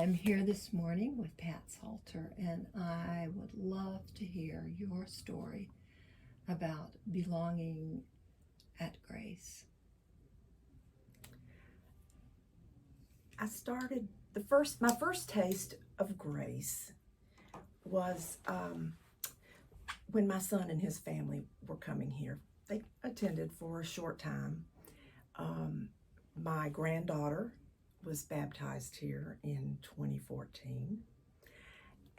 I'm here this morning with Pat Salter, and I would love to hear your story about belonging at Grace. I started my first taste of Grace was when my son and his family were coming here. They attended for a short time. My granddaughter was baptized here in 2014.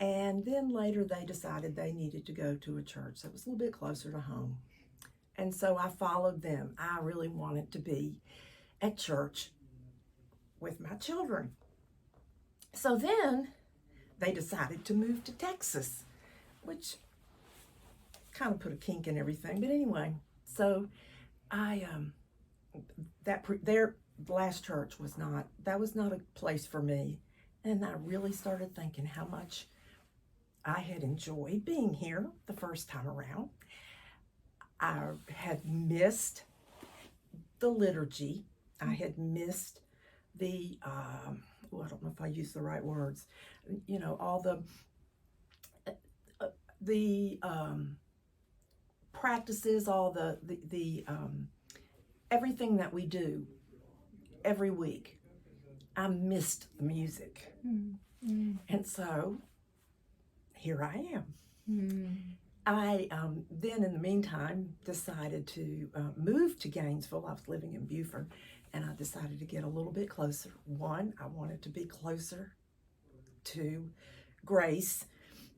And then later they decided they needed to go to a church that was a little bit closer to home. And so I followed them. I really wanted to be at church with my children. So then they decided to move to Texas, which kind of put a kink in everything. But anyway, so their last church was not a place for me. And I really started thinking how much I had enjoyed being here the first time around. I had missed the liturgy. I had missed the, I don't know if I use the right words, all the practices, all the everything that we do every week. I missed the music. And so here I am. I then in the meantime decided to move to Gainesville. I was living in Beaufort, and I decided to get a little bit closer. One, I wanted to be closer to Grace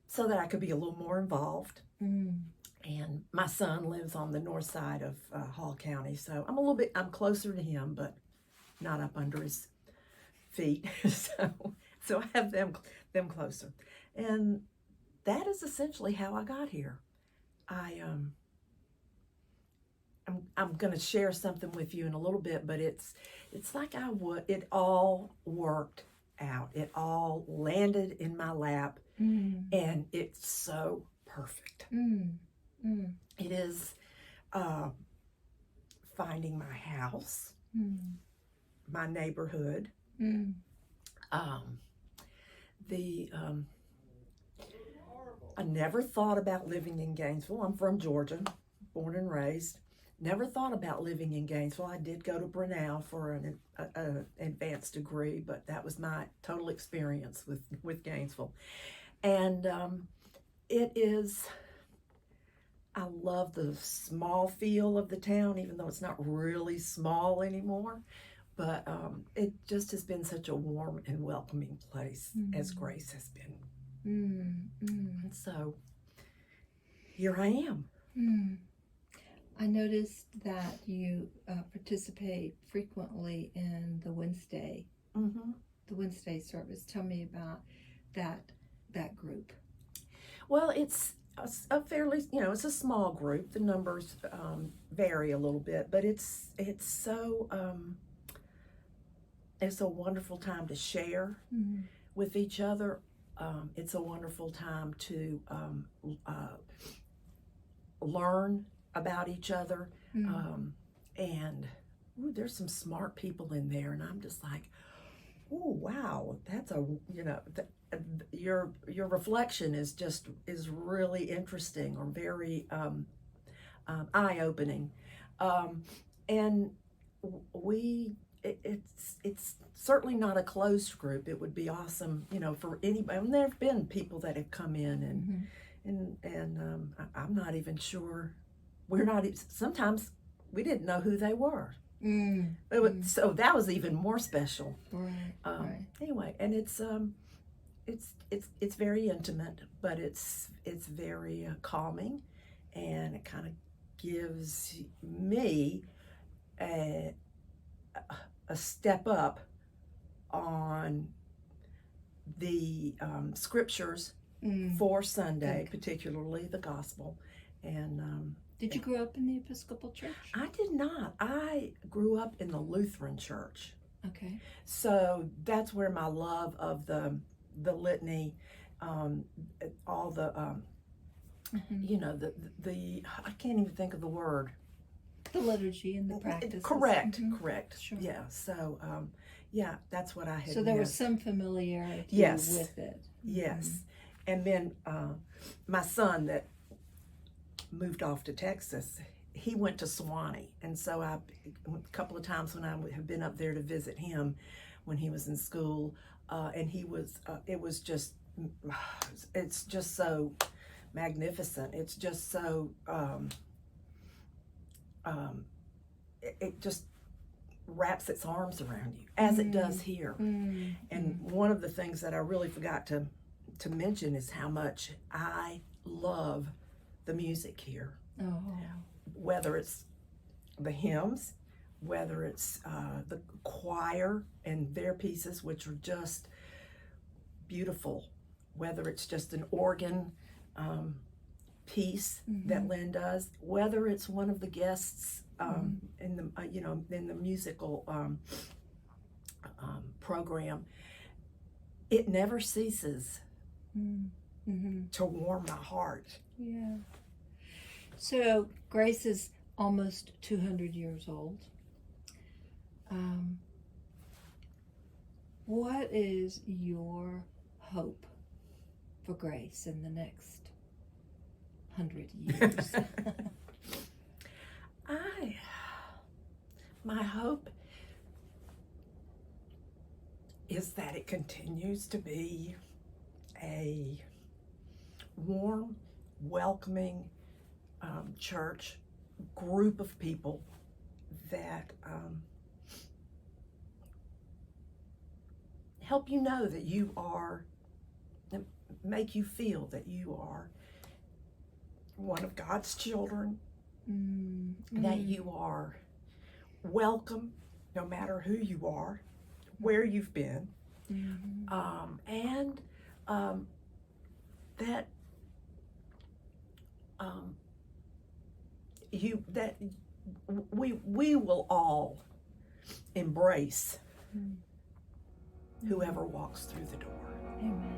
so that I could be a little more involved. And my son lives on the north side of Hall County, so I'm closer to him, but not up under his feet. so I have them closer. And that is essentially how I got here. I'm going to share something with you in a little bit, but it's like it all worked out. It all landed in my lap, and it's so perfect. It is finding my house, my neighborhood, I never thought about living in Gainesville. I'm from Georgia, born and raised. Never thought about living in Gainesville. I did go to Brunel for an advanced degree, but that was my total experience with Gainesville. And I love the small feel of the town, even though it's not really small anymore. But it just has been such a warm and welcoming place, as Grace has been. And so here I am. I noticed that you participate frequently in the Wednesday service. Tell me about that group. Well, it's a fairly, it's a small group. The numbers vary a little bit, but it's a wonderful time to share with each other. It's a wonderful time to learn about each other. And there's some smart people in there, and I'm just like, oh wow, that's your reflection is really interesting, or very eye-opening. And it's certainly not a closed group. It would be awesome, for anybody. And there have been people that have come in, and I'm not even sure. Sometimes we didn't know who they were. So that was even more special. Right. Anyway, and it's very intimate, but it's very calming, and it kind of gives me a step up on the scriptures for Sunday, particularly the gospel. And did you grow up in the Episcopal Church? I did not. I grew up in the Lutheran Church. Okay. So that's where my love of the litany, all the the I can't even think of the word. the liturgy and the practices. Correct, correct. Sure. Yeah, so, that's what I had So there was missed. some familiarity Yes. with it. Yes. And then my son that moved off to Texas, he went to Sewanee. And so a couple of times when I have been up there to visit him when he was in school, and he was, it was just, it's just so magnificent. It's just so, it just wraps its arms around you, as it does here. And one of the things that I really forgot to mention is how much I love the music here. Oh. Whether it's the hymns, whether it's the choir and their pieces, which are just beautiful, whether it's just an organ piece that Lynn does, whether it's one of the guests in the in the musical program, it never ceases to warm my heart. Yeah. So Grace is almost 200 years old. What is your hope for Grace in the next 100 years? My hope is that it continues to be a warm, welcoming church group of people that help you know that you are, make you feel that you are one of God's children, that you are welcome no matter who you are, where you've been, and that we will all embrace whoever walks through the door. Amen.